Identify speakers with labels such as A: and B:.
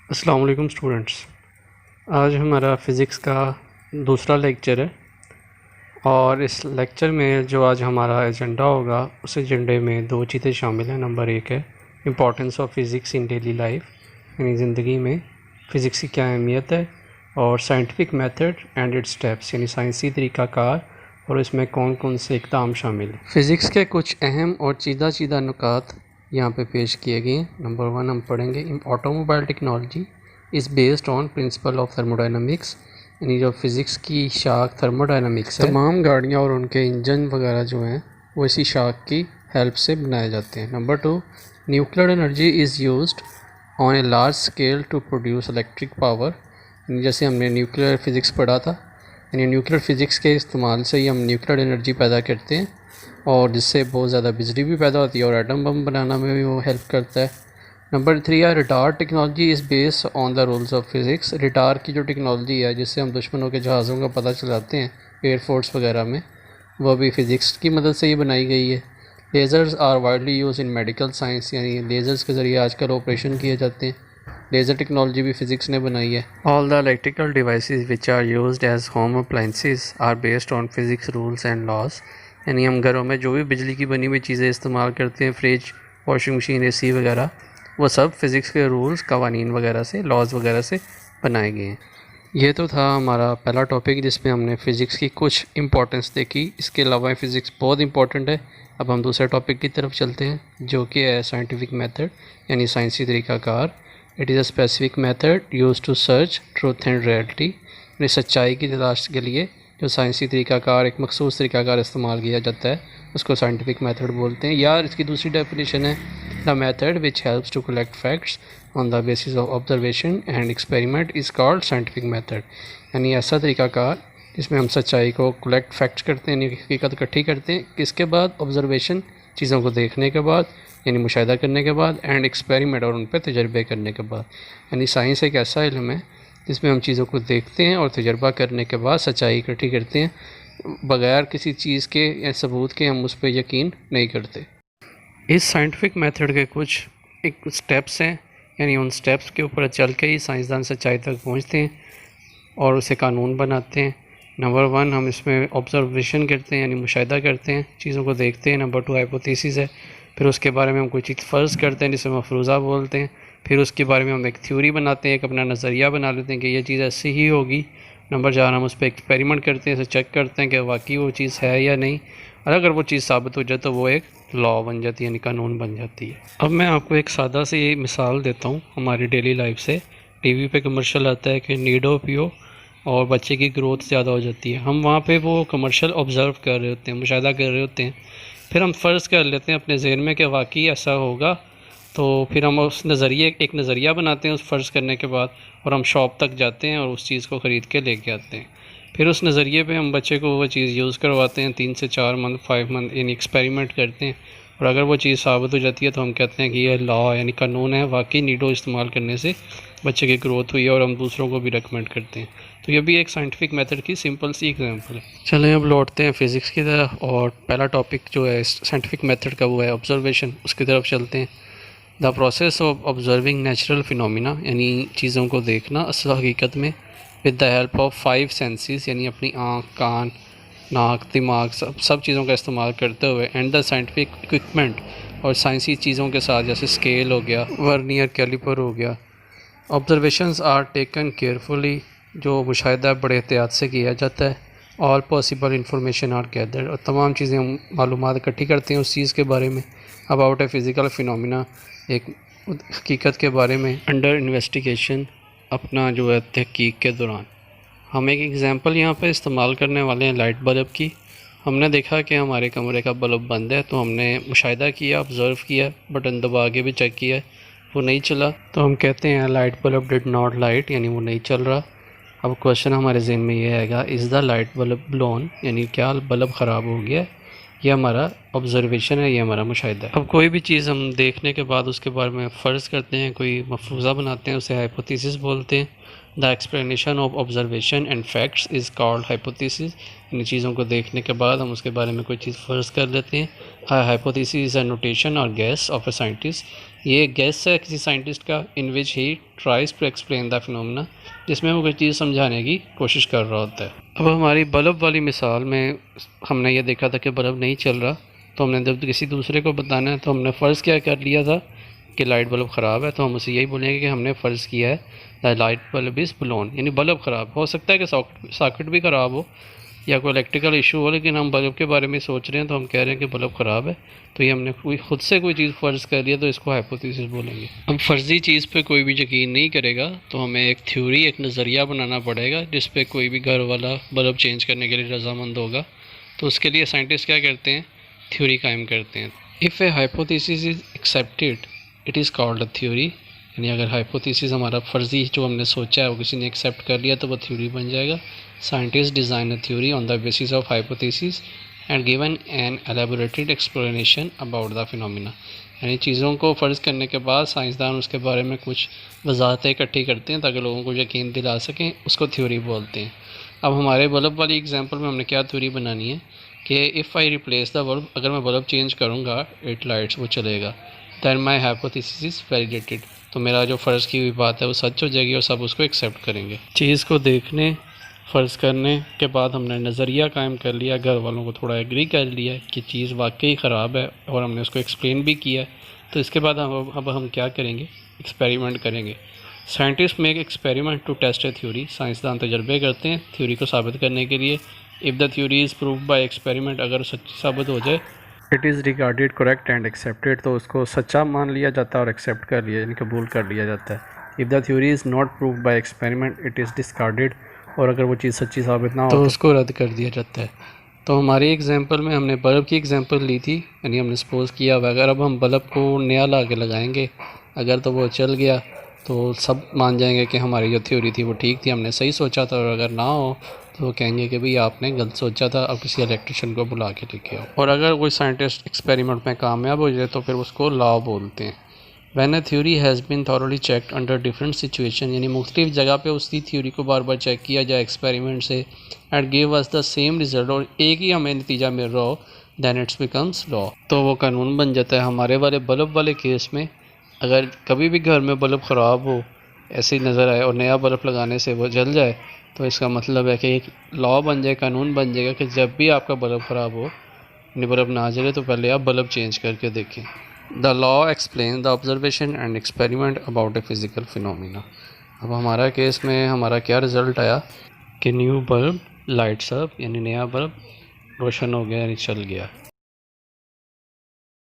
A: अस्सलाम वालेकुम स्टूडेंट्स। आज हमारा फ़िज़िक्स का दूसरा लेक्चर है और इस लेक्चर में जो आज हमारा एजेंडा होगा उस एजेंडे में दो चीज़ें शामिल हैं। नंबर एक है importance of physics in daily life, यानी ज़िंदगी में फ़िज़िक्स की क्या अहमियत है, और scientific method and it's steps, यानी साइंसी तरीक़ाकार और इसमें कौन कौन से इक़दाम शामिल हैं। फ़िज़िक्स के कुछ अहम और चीदा नुकात यहाँ पे पेश किए गए हैं। नंबर 1 हम पढ़ेंगे automobile technology is based on principle of thermodynamics, यानी जो फ़िज़िक्स की शाख थर्मोडायनामिक्स है। तमाम गाड़ियाँ और उनके इंजन वगैरह जो हैं वो इसी शाख की हेल्प से बनाए जाते हैं। Number 2 nuclear energy is used on a large scale to produce electric power, जैसे हमने न्यूक्लियर फ़िज़िक्स पढ़ा था, यानी न्यूक्लियर फ़िज़िक्स के इस्तेमाल से ही हम न्यूक्लियर एनर्जी पैदा करते हैं और जिससे बहुत ज़्यादा बिजली भी पैदा होती है और एटम बम बनाना में भी वो हेल्प करता है। नंबर 3 है retard technology is based on the rules of physics. Retard की जो टेक्नोलॉजी है जिससे हम दुश्मनों के जहाज़ों का पता चलाते हैं एयरफोर्स वगैरह में, वह भी फ़िज़िक्स की मदद से ही बनाई गई है। Lasers are widely use in medical science, यानी लेज़र्स के ज़रिए आजकल ऑपरेशन किए जाते हैं। लेज़र टेक्नोलॉजी भी फ़िज़िक्स ने बनाई है। All the electrical devices which are used as home appliances are based on physics rules and laws, यानी हम घरों में जो भी बिजली की बनी हुई चीज़ें इस्तेमाल करते हैं, फ्रिज, वॉशिंग मशीन, एसी वगैरह, वो सब फिज़िक्स के रूल्स, कवानीन वगैरह से, लॉज वगैरह से बनाए गए हैं। ये तो था हमारा पहला टॉपिक जिसमें हमने फ़िज़िक्स की कुछ इंपॉर्टेंस देखी। इसके अलावा फ़िज़िक्स बहुत इंपॉर्टेंट है। अब हम दूसरे टॉपिक की तरफ चलते हैं जो कि है साइंटिफिक मेथड, यानी साइंसी तरीक़ाकार। It is a specific method use to search truth and reality, यानी सच्चाई की तलाश के लिए जो साइंसी तरीक़ाकार, एक मखसूस तरीक़ाकार इस्तेमाल किया जाता है, उसको साइंटिफिक मेथड बोलते हैं। या इसकी दूसरी डेफिनेशन है the method which helps to collect facts on the basis of observation and experiment is called scientific method, यानी ऐसा तरीक़ाकार जिसमें हम सच्चाई को कलेक्ट फैक्ट्स करते हैं, यानी हकीकत इकट्ठी करते हैं, किसके बाद? ऑब्जर्वेशन, चीज़ों को देखने के बाद, यानी मुशाहिदा करने के बाद, एंड एक्सपेरिमेंट, और उन पर तजर्बे करने के बाद। यानी साइंस एक ऐसा इल्म है जिसमें हम चीज़ों को देखते हैं और तजर्बा करने के बाद सच्चाई इकट्ठी करते हैं। बग़ैर किसी चीज़ के या सबूत के हम उस पर यकीन नहीं करते। इस साइंटिफिक मेथड के कुछ एक स्टेप्स हैं, यानी उन स्टेप्स के ऊपर चल के ही साइंसदान सच्चाई तक पहुंचते हैं और उसे कानून बनाते हैं। नंबर 1 हम इसमें ऑब्जर्वेशन करते हैं, यानी मुशाहिदा करते हैं, चीज़ों को देखते हैं। नंबर 2 हाइपोथेसिस है, फिर उसके बारे में हम कोई चीज़ फ़र्ज़ करते हैं जिसे मफरूज़ा बोलते हैं। फिर उसके बारे में हम एक थ्योरी बनाते हैं, एक अपना नज़रिया बना लेते हैं कि ये चीज़ ऐसी ही होगी। नंबर 4 हम उस पर एक्सपेरिमेंट करते हैं, इसे चेक करते हैं कि वाकई वो चीज़ है या नहीं, और अगर वो चीज़ साबित हो जाए तो वो एक लॉ बन जाती है, यानी कानून बन जाती है। अब मैं आपको एक सादा सी मिसाल देता हूँ हमारी डेली लाइफ से। टीवी पे कमर्शियल आता है कि नीडो पियो और बच्चे की ग्रोथ ज़्यादा हो जाती है। हम वहाँ पे वो कमर्शियल ऑब्ज़र्व कर रहे होते हैं, मुशाहिदा कर रहे होते हैं। फिर हम फ़र्ज़ कर लेते हैं अपने ज़हन में कि वाकई ऐसा होगा, तो फिर हम उस एक नज़रिया बनाते हैं उस फ़र्ज़ करने के बाद, और हम शॉप तक जाते हैं और उस चीज़ को ख़रीद के लेके आते हैं। फिर उस नज़रिए पे हम बच्चे को वो चीज़ यूज़ करवाते हैं 3 से 4 मंथ, 5 मंथ, यानी एक्सपेरिमेंट करते हैं, और अगर वो चीज़ साबित हो जाती है तो हम कहते हैं कि ये लॉ, यानी कानून है, वाकई नीडो इस्तेमाल करने से बच्चे की ग्रोथ हुई है, और हम दूसरों को भी रिकमेंड करते हैं। तो ये भी एक साइंटिफिक मेथड की सिंपल सी एग्जांपल है। चलें अब लौटते हैं फ़िज़िक्स की तरफ, और पहला टॉपिक जो है साइंटिफिक मेथड का वो है ऑब्जर्वेशन, उसकी तरफ चलते हैं। The process of observing natural phenomena, यानी चीज़ों को देखना असल हकीकत में, with the help of 5 senses, यानी अपनी आँख, कान, नाक, दिमाग, सब चीज़ों का इस्तेमाल करते हुए, एंड द साइंटिफिक इक्विपमेंट, और साइंसी चीज़ों के साथ, जैसे स्केल हो गया, वर्नियर कैलिपर हो गया। ऑब्जर्वेशंस आर टेकन केयरफुली, जो मुशाहिदा बड़े एहतियात से किया जाता है। All possible information are gathered, और तमाम चीज़ें हम मालूमात इकट्ठी करते हैं उस चीज़ के बारे में। अबाउट ए फ़िज़िकल फिनोमिना, एक हकीकत के बारे में। अंडर इन्वेस्टिगेशन, अपना जो है तहकीक के दौरान। हम एक एग्ज़ाम्पल यहाँ पे इस्तेमाल करने वाले हैं लाइट बल्ब की। हमने देखा कि हमारे कमरे का बल्ब बंद है, तो हमने मुशाहिदा किया, ऑब्ज़र्व किया, बटन दबा के भी चेक किया, वो नहीं चला, तो हम कहते हैं light bulb did not light, यानी वो नहीं चल रहा। अब क्वेश्चन हमारे जहन में ये आएगा, is the light bulb blown, यानी क्या बल्ब ख़राब हो गया, ये हमारा ऑब्जर्वेशन है, ये हमारा मुशाहिदा है। अब कोई भी चीज़ हम देखने के बाद उसके बारे में फ़र्ज़ करते हैं, कोई मफरूज़ा बनाते हैं, उसे हाइपोथेसिस बोलते हैं। The explanation of observation and facts is called hypothesis. इन चीज़ों को देखने के बाद हम उसके बारे में कोई चीज़ फ़र्ज़ कर लेते हैं। Hypothesis is a notation or guess of a scientist. ये गैस है किसी साइंटिस्ट का, in which he tries to explain the phenomena, जिसमें वो कोई चीज़ समझाने की कोशिश कर रहा होता है। अब हमारी बल्ब वाली मिसाल में हमने ये देखा था कि बल्ब नहीं चल रहा, तो हमने जब किसी दूसरे को बताना है तो हमने फ़र्ज़ क्या कर लिया था कि लाइट बल्ब ख़राब है, तो हम उसे यही बोलेंगे कि हमने फ़र्ज़ किया है the light bulb is blown, यानी बल्ब ख़राब। हो सकता है कि सॉकेट भी ख़राब हो या कोई इलेक्ट्रिकल इशू हो, लेकिन हम बल्ब के बारे में सोच रहे हैं तो हम कह रहे हैं कि बल्ब ख़राब है। तो ये हमने खुद से कोई चीज़ फ़र्ज़ कर लिया, तो इसको हाइपोथेसिस बोलेंगे। अब फ़र्ज़ी चीज़ पे कोई भी यकीन नहीं करेगा, तो हमें एक थ्योरी, एक नज़रिया बनाना पड़ेगा जिस पे कोई भी घर वाला बल्ब चेंज करने के लिए रजामंद होगा। तो उसके लिए साइंटिस्ट क्या करते हैं, थ्योरी कायम करते हैं। If A hypothesis is accepted it is called a theory, यानी अगर हाइपोथेसिस हमारा फ़र्ज़ी जो हमने सोचा है वो किसी ने एक्सेप्ट कर लिया तो वो थ्योरी बन जाएगा। Scientist design a theory on the basis of hypothesis and given an elaborated explanation about the phenomena, यानी चीज़ों को फ़र्ज़ करने के बाद साइंसदान उसके बारे में कुछ वजाहतें इकट्ठी करते हैं ताकि लोगों को यकीन दिला सकें, उसको थ्योरी बोलते हैं। अब हमारे बल्ब वाली एग्जांपल में हमने क्या थ्योरी बनानी है कि if I replace the bulb, अगर मैं बल्ब चेंज करूँगा इट लाइट्स, वो चलेगा। Then my hypothesis is validated, तो मेरा जो फ़र्ज़ की हुई बात है वो सच हो जाएगी और सब उसको एक्सेप्ट करेंगे। चीज़ को देखने, फ़र्ज़ करने के बाद हमने नज़रिया कायम कर लिया, घर वालों को थोड़ा एग्री कर लिया कि चीज़ वाकई ख़राब है और हमने उसको एक्सप्लेन भी किया। तो इसके बाद अब हम क्या करेंगे, एक्सपेरिमेंट करेंगे। Scientist make experiment to test a theory, साइंसदान तजर्बे करते हैं थ्योरी को साबित करने के लिए। If the theory is prove by experiment, अगर सच्ची साबित हो जाए, it is regarded correct and accepted, तो उसको सच्चा मान लिया जाता है और एक्सेप्ट कर लिया, यानी कबूल कर लिया जाता है। If the theory is not prove by experiment it is discarded, और अगर वो चीज़ सच्ची साबित ना हो तो उसको रद्द कर दिया जाता है। तो हमारी एग्जांपल में हमने बल्ब की एग्जांपल ली थी, यानी हमने सपोज़ किया हुआ अगर अब हम बल्ब को नया ला के लगाएंगे, अगर तो वो चल गया तो सब मान जाएंगे कि हमारी जो थ्योरी थी वो ठीक थी, हमने सही सोचा था। और अगर ना हो तो वो कहेंगे कि भाई आपने गलत सोचा था, अब किसी इलेक्ट्रिशियन को बुला के लेके आओ। और अगर कोई साइंटिस्ट एक्सपेरिमेंट में कामयाब हो जाए तो फिर उसको लॉ बोलते हैं। When a theory has been thoroughly checked under different situation, यानी मुख्तलिफ जगह पे उसी थ्योरी को बार बार चेक किया जाए एक्सपेरिमेंट से, and give us the same result, और एक ही हमें नतीजा मिल रहा हो, दैन इट्स बिकम्स लॉ, तो वो कानून बन जाता है। हमारे वाले बल्ब वाले केस में अगर कभी भी घर में बल्ब ख़राब हो, ऐसे ही नज़र आए और नया बल्ब लगाने से वो जल जाए, तो इसका मतलब है कि एक लॉ बन जाए, कानून बन जाएगा कि जब भी आपका बल्ब ख़राब हो, बल्ब ना जले, तो पहले आप बल्ब चेंज करके देखें। The law explain the observation and experiment about A physical phenomena. अब हमारा केस में हमारा क्या रिज़ल्ट आया कि न्यू बल्ब लाइट्स अप, यानी नया बल्ब रोशन हो गया, यानी चल गया।